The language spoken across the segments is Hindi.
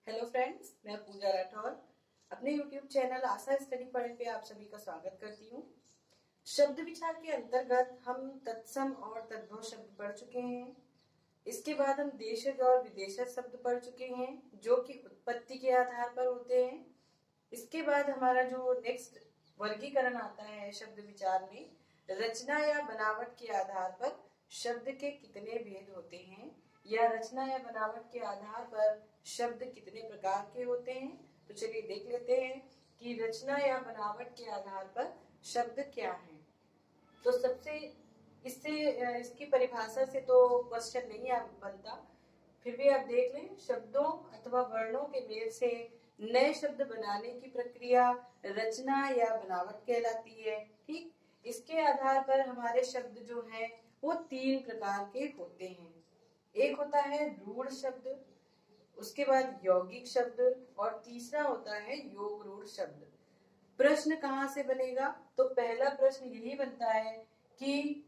हेलो फ्रेंड्स, मैं पूजा राठौर अपने YouTube चैनल आशा स्टडी पॉइंट पे आप सभी का स्वागत करती हूँ। शब्द विचार के अंतर्गत हम तत्सम और तद्भव शब्द पढ़ चुके हैं। इसके बाद हम देशज और विदेशज शब्द पढ़ चुके हैं जो कि उत्पत्ति के आधार पर होते हैं। इसके बाद हमारा जो नेक्स्ट वर्गीकरण आता है शब्द विचार में, रचना या बनावट के आधार पर शब्द के कितने भेद होते हैं या रचना या बनावट के आधार पर शब्द कितने प्रकार के होते हैं। तो चलिए देख लेते हैं कि रचना या बनावट के आधार पर शब्द क्या है। तो सबसे इसकी परिभाषा से तो क्वेश्चन नहीं बनता, फिर भी आप देख लें। शब्दों अथवा वर्णों के मेल से नए शब्द बनाने की प्रक्रिया रचना या बनावट कहलाती है। ठीक, इसके आधार पर हमारे शब्द जो हैं वो तीन प्रकार के होते हैं। एक होता है रूढ़ शब्द, उसके बाद यौगिक शब्द और तीसरा होता है योग रूढ़ शब्द। प्रश्न कहाँ से बनेगा? तो पहला प्रश्न यही बनता है कि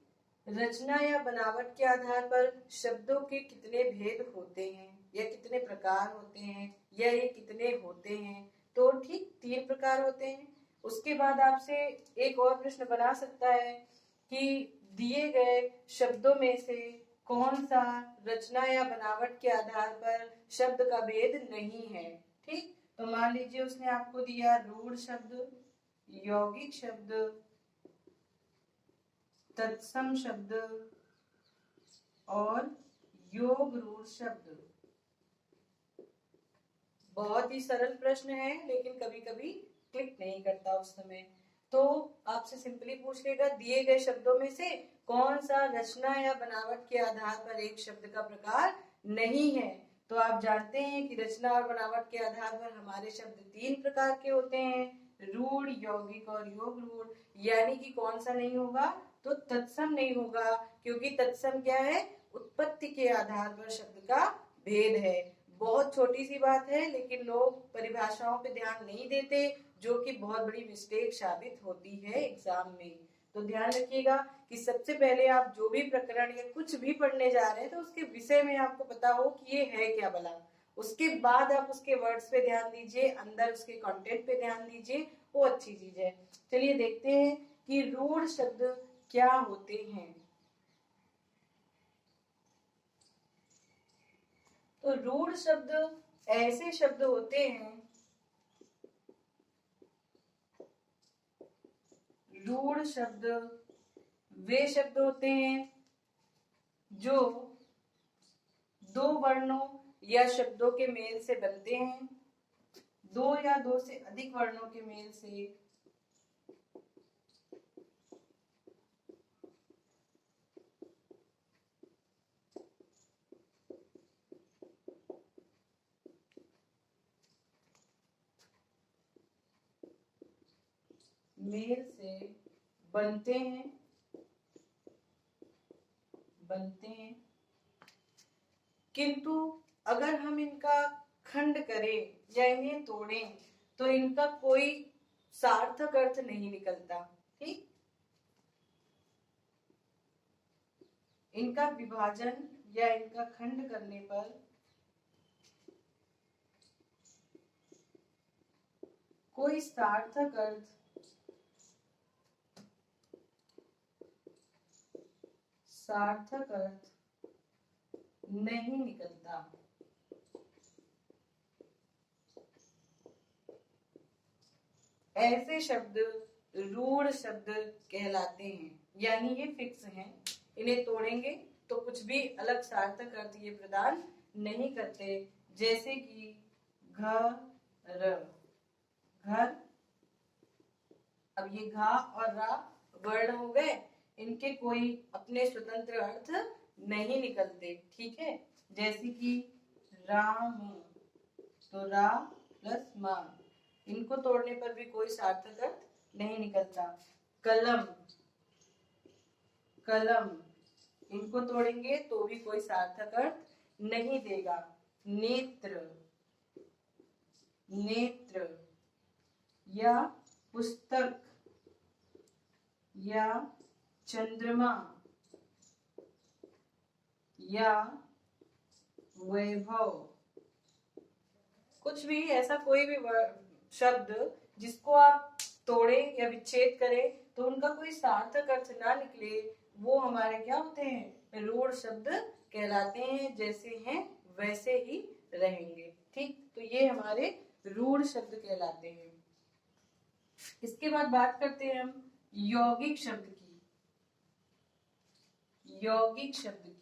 रचना या बनावट के आधार पर शब्दों के कितने भेद होते हैं या कितने प्रकार होते हैं या ये कितने होते हैं। तो ठीक 3 प्रकार होते हैं। उसके बाद आपसे एक और प्रश्न बना सकता है कि दिए गए शब्दों में से कौन सा रचना या बनावट के आधार पर शब्द का भेद नहीं है। ठीक, तो मान लीजिए उसने आपको दिया रूढ़ शब्द, यौगिक शब्द, तत्सम शब्द और योग रूढ़ शब्द। बहुत ही सरल प्रश्न है लेकिन कभी कभी क्लिक नहीं करता उस समय। तो आपसे सिंपली पूछ लेगा दिए गए शब्दों में से कौन सा रचना या बनावट के आधार पर एक शब्द का प्रकार नहीं है। तो आप जानते हैं कि रचना और बनावट के आधार पर हमारे शब्द 3 प्रकार के होते हैं, रूढ़, यौगिक और योग रूढ़। यानी कि कौन सा नहीं होगा? तो तत्सम नहीं होगा, क्योंकि तत्सम क्या है? उत्पत्ति के आधार पर शब्द का भेद है। बहुत छोटी सी बात है लेकिन लोग परिभाषाओं पे ध्यान नहीं देते, जो कि बहुत बड़ी मिस्टेक साबित होती है एग्जाम में। तो ध्यान रखिएगा कि सबसे पहले आप जो भी प्रकरण या कुछ भी पढ़ने जा रहे हैं तो उसके विषय में आपको पता हो कि ये है क्या भला। उसके बाद आप उसके वर्ड्स पे ध्यान दीजिए, अंदर उसके कंटेंट पे ध्यान दीजिए, वो अच्छी चीज है। चलिए देखते हैं कि रूढ़ शब्द क्या होते हैं। तो रूढ़ शब्द ऐसे शब्द होते हैं, रूढ़ शब्द वे शब्द होते हैं जो दो वर्णों या शब्दों के मेल से बनते हैं, दो या दो से अधिक वर्णों के मेल से बनते हैं किंतु अगर हम इनका खंड करें या इन्हें तोड़ें तो इनका कोई सार्थक अर्थ नहीं निकलता। ठीक, इनका विभाजन या इनका खंड करने पर कोई सार्थक अर्थ नहीं निकलता। ऐसे शब्द रूढ़ शब्द कहलाते हैं, यानी ये फिक्स हैं, इन्हें तोड़ेंगे तो कुछ भी अलग सार्थक अर्थ ये प्रदान नहीं करते। जैसे कि घर, घर। अब ये घा और रा वर्ण हो गए, इनके कोई अपने स्वतंत्र अर्थ नहीं निकलते। ठीक है, जैसे कि राम, तो रा प्लस मा, इनको तोड़ने पर भी कोई सार्थक अर्थ नहीं निकलता। कलम, कलम, इनको तोड़ेंगे तो भी कोई सार्थक अर्थ नहीं देगा। नेत्र, नेत्र या पुस्तक या चंद्रमा या वैभव, कुछ भी ऐसा कोई भी शब्द जिसको आप तोड़े या विच्छेद करें तो उनका कोई सार्थक अर्थ ना निकले, वो हमारे क्या होते हैं, रूढ़ शब्द कहलाते हैं। जैसे हैं वैसे ही रहेंगे। ठीक, तो ये हमारे रूढ़ शब्द कहलाते हैं। इसके बाद बात करते हैं हम यौगिक शब्द की। यौगिक शब्द की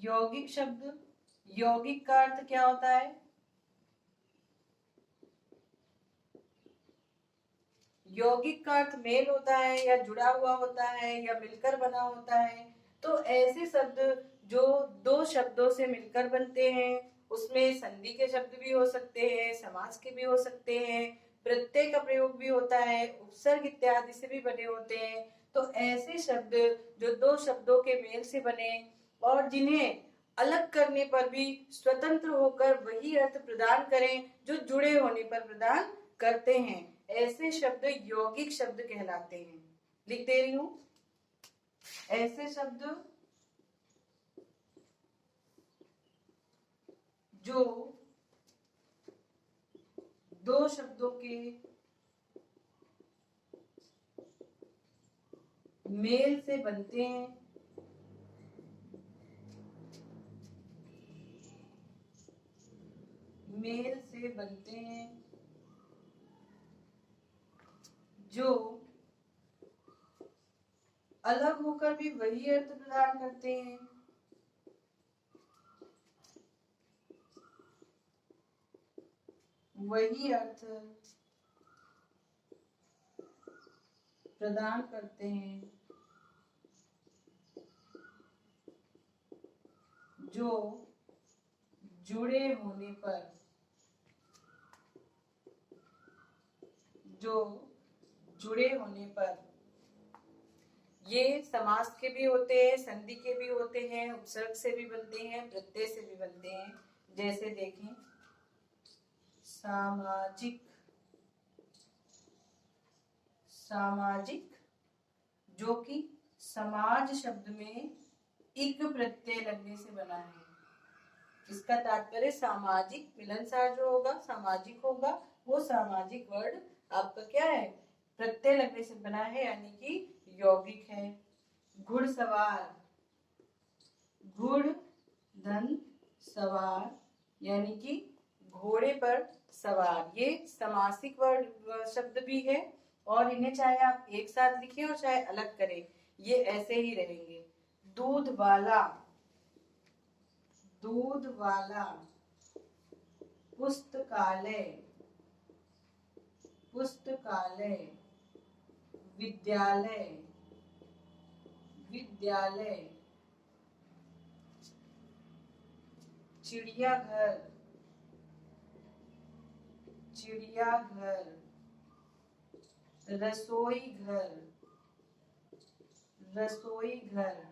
यौगिक शब्द, यौगिक का अर्थ क्या होता है? यौगिक का अर्थ मेल होता है या जुड़ा हुआ होता है या मिलकर बना होता है। तो ऐसे शब्द जो दो शब्दों से मिलकर बनते हैं, उसमें संधि के शब्द भी हो सकते हैं, समास के भी हो सकते हैं, प्रत्यय का प्रयोग भी होता है, उपसर्ग इत्यादि से भी बने होते हैं। तो ऐसे शब्द जो दो शब्दों के मेल से बने और जिन्हें अलग करने पर भी स्वतंत्र होकर वही अर्थ प्रदान करें जो जुड़े होने पर प्रदान करते हैं, ऐसे शब्द यौगिक शब्द कहलाते हैं। लिख दे रही हूं, ऐसे शब्द जो दो शब्दों के मेल से बनते हैं, मेल से बनते हैं, जो अलग होकर भी वही अर्थ प्रदान करते हैं, वही अर्थ प्रदान करते हैं, जो जुड़े होने पर, जो जुड़े होने पर, ये समास के भी होते हैं, संधि के भी होते हैं, उपसर्ग से भी बनते हैं, प्रत्यय से भी बनते हैं। जैसे देखें, सामाजिक, सामाजिक जो कि समाज शब्द में इक प्रत्यय लगने से बना है। इसका तात्पर्य सामाजिक मिलनसार जो होगा, सामाजिक होगा, वो सामाजिक वर्ड आपका क्या है, प्रत्यय लगने से बना है, यानी कि यौगिक है। घुड़सवार, घुड़ धन सवार, यानी कि घोड़े पर सवार, ये समासिक वर्ड शब्द भी है और इन्हें चाहे आप एक साथ लिखें और चाहे अलग करें, ये ऐसे ही रहेंगे। दूध वाला, दूध वाला, पुस्तकालय, पुस्तकालय, विद्यालय, विद्यालय, चिड़ियाघर, चिड़ियाघर, रसोई घर, रसोई घर,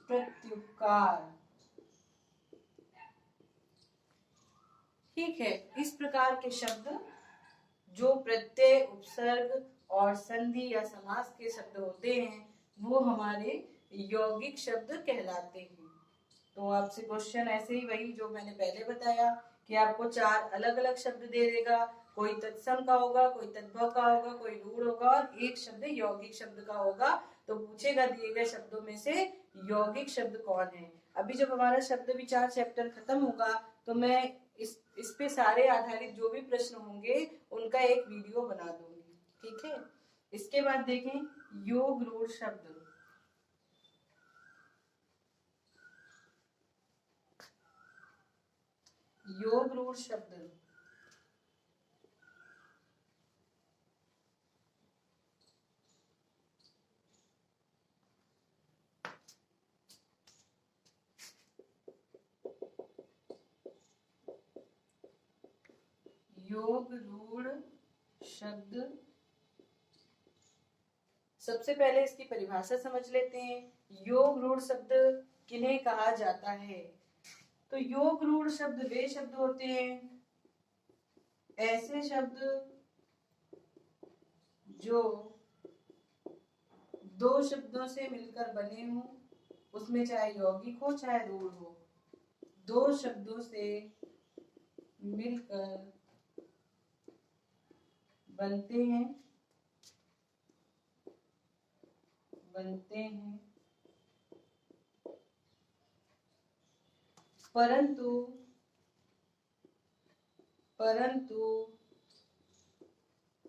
प्रत्युपकार। ठीक है, इस प्रकार के शब्द जो प्रत्यय, उपसर्ग और संधि या समास के शब्द होते हैं वो हमारे यौगिक शब्द कहलाते हैं। तो आपसे क्वेश्चन ऐसे ही वही जो मैंने पहले बताया कि आपको चार अलग अलग शब्द दे देगा, कोई तत्सम का होगा, कोई तद्भव का होगा, कोई रूढ़ होगा और एक शब्द यौगिक शब्द का होगा। तो पूछेगा दिए गए शब्दों में से यौगिक शब्द कौन है। अभी जब हमारा शब्द विचार चैप्टर खत्म होगा तो मैं इस पे सारे आधारित जो भी प्रश्न होंगे उनका एक वीडियो बना दूंगी। ठीक है, इसके बाद देखें योग रूढ़ शब्द। योग रूढ़ शब्द योग रूढ़ शब्द, सबसे पहले इसकी परिभाषा समझ लेते हैं। योग रूढ़ शब्द किन्हें कहा जाता है? तो योग रूढ़ शब्द वे शब्द होते हैं, ऐसे शब्द जो दो शब्दों से मिलकर बने हों, उसमें चाहे यौगिक हो चाहे रूढ़ हो, दो शब्दों से मिलकर बनते हैं परंतु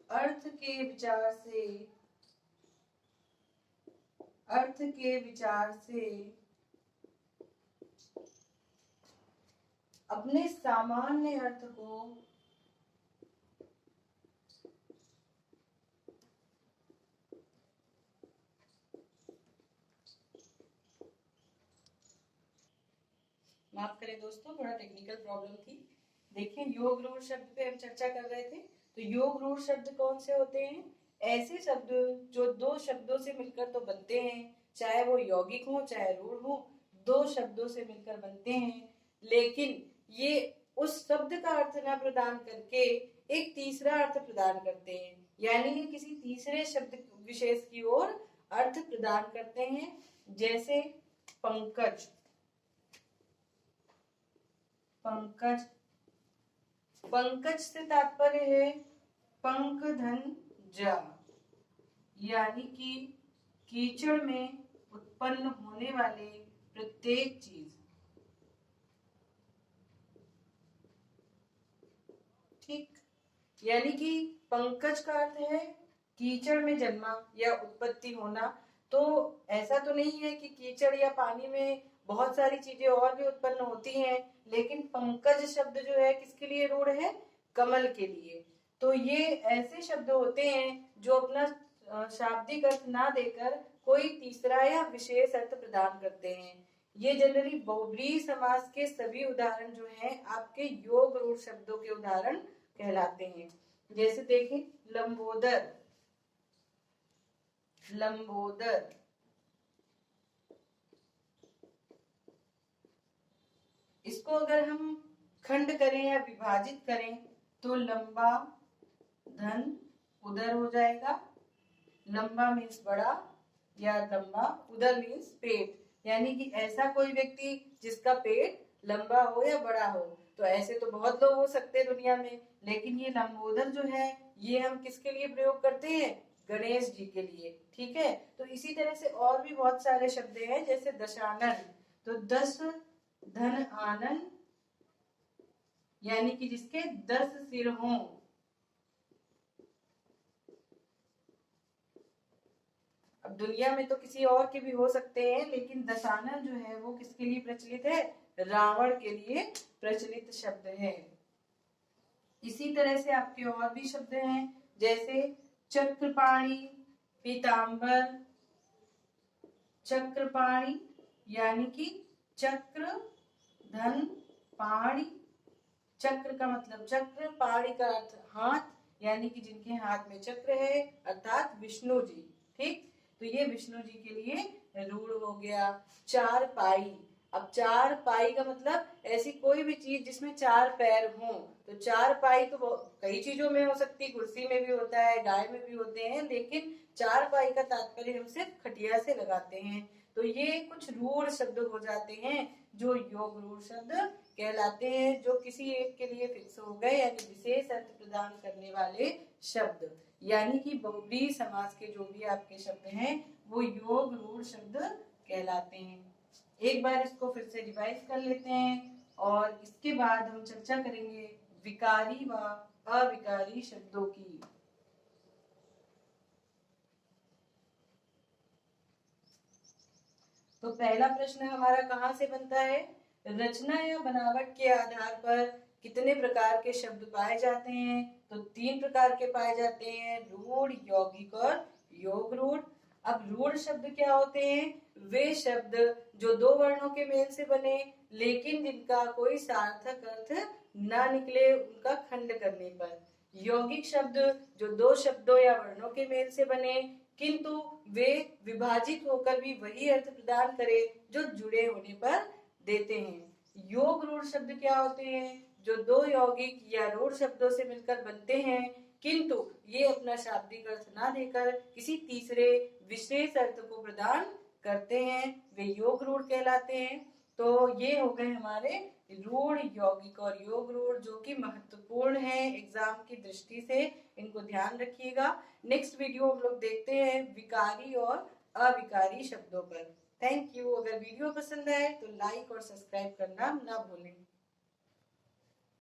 अर्थ के विचार से अपने सामान्य अर्थ को माफ करें दोस्तों, थोड़ा टेक्निकल प्रॉब्लम थी। देखिए, योग रूढ़ शब्द पे हम चर्चा कर रहे थे। तो योग रूढ़ शब्द कौन से होते हैं? ऐसे शब्द जो दो शब्दों से मिलकर तो बनते हैं, चाहे वो यौगिक हो चाहे रूढ़ हो, दो शब्दों से मिलकर बनते हैं, लेकिन ये उस शब्द का अर्थ न प्रदान करके एक तीसरा अर्थ प्रदान करते हैं, यानी ये किसी तीसरे शब्द विशेष की ओर अर्थ प्रदान करते हैं। जैसे पंकज, पंकज से तात्पर्य है पंक धन जा, यानी कि कीचड़ में उत्पन्न होने वाले प्रत्येक चीज। ठीक, यानी कि पंकज का अर्थ है कीचड़ में जन्मा या उत्पत्ति होना। तो ऐसा तो नहीं है कि कीचड़ या पानी में बहुत सारी चीजें और भी उत्पन्न होती हैं, लेकिन पंकज शब्द जो है किसके लिए रूढ़ है? कमल के लिए। तो ये ऐसे शब्द होते हैं जो अपना शाब्दिक अर्थ ना देकर कोई तीसरा या विशेष अर्थ प्रदान करते हैं। ये जनरली बहुब्रीहि समास के सभी उदाहरण जो हैं आपके योग रूढ़ शब्दों के उदाहरण कहलाते हैं। जैसे देखें, लंबोदर, इसको अगर हम खंड करें या विभाजित करें तो लंबा धन उदर हो जाएगा। लंबा मीन्स बड़ा या लंबा, उदर मीन्स पेट, यानी कि ऐसा कोई व्यक्ति जिसका पेट लंबा हो या बड़ा हो। तो ऐसे तो बहुत लोग हो सकते हैं दुनिया में, लेकिन ये लंबोदर जो है ये हम किसके लिए प्रयोग करते हैं? गणेश जी के लिए। ठीक है, तो इसी तरह से और भी बहुत सारे शब्द हैं, जैसे दशानन, तो दस धन आनन, यानी कि जिसके 10 सिर हों। अब दुनिया में तो किसी और के भी हो सकते हैं, लेकिन दशानन जो है वो किसके लिए प्रचलित है? रावण के लिए प्रचलित शब्द है। इसी तरह से आपके और भी शब्द हैं, जैसे चक्रपाणी, पीतांबर, चक्रपाणी यानी कि चक्र धन पाणी, चक्र का मतलब चक्र, पाणी का अर्थ हाथ, यानी कि जिनके हाथ में चक्र है, अर्थात विष्णु जी। ठीक, तो ये विष्णु जी के लिए रूढ़ हो गया। चार पाई, अब चार पाई का मतलब ऐसी कोई भी चीज जिसमें चार पैर हों। तो चार पाई तो कई चीजों में हो सकती, कुर्सी में भी होता है, गाय में भी होते हैं, लेकिन चार पाई का तात्पर्य हम सिर्फ खटिया से लगाते हैं। तो ये कुछ रूढ़ शब्द हो जाते हैं जो योग रूढ़ शब्द कहलाते हैं, जो किसी एक के लिए फिक्स हो गए, यानी विशेष अर्थ प्रदान करने वाले शब्द। यानी कि बहुब्रीहि समास के जो भी आपके शब्द हैं वो योग रूढ़ शब्द कहलाते हैं। एक बार इसको फिर से रिवाइज कर लेते हैं और इसके बाद हम चर्चा करेंगे विकारी व अविकारी शब्दों की। तो पहला प्रश्न हमारा कहाँ से बनता है? रचना या बनावट के आधार पर कितने प्रकार के शब्द पाए जाते हैं? तो 3 प्रकार के पाए जाते हैं, रूढ़, यौगिक और योग रूढ़। अब रूढ़ शब्द क्या होते हैं? वे शब्द जो दो वर्णों के मेल से बने लेकिन जिनका कोई सार्थक अर्थ ना निकले उनका खंड करने पर। यौगिक शब्द जो दो शब्दों या वर्णों के मेल से बने किंतु वे विभाजित होकर भी वही अर्थ प्रदान करे जो जुड़े होने पर देते हैं। योग रूढ़ शब्द क्या होते हैं? जो दो यौगिक या रूढ़ शब्दों से मिलकर बनते हैं, किंतु ये अपना शाब्दिक अर्थ ना देकर किसी तीसरे विशेष अर्थ को प्रदान करते हैं, वे योग रूढ़ कहलाते हैं। तो ये हो गए हमारे रूढ़, यौगिक और योग रूढ़, जो कि महत्वपूर्ण है एग्जाम की दृष्टि से, इनको ध्यान रखिएगा। नेक्स्ट वीडियो हम लोग देखते हैं विकारी और अविकारी शब्दों पर। Thank you. अगर वीडियो पसंद आए तो लाइक और सब्सक्राइब करना ना भूलें।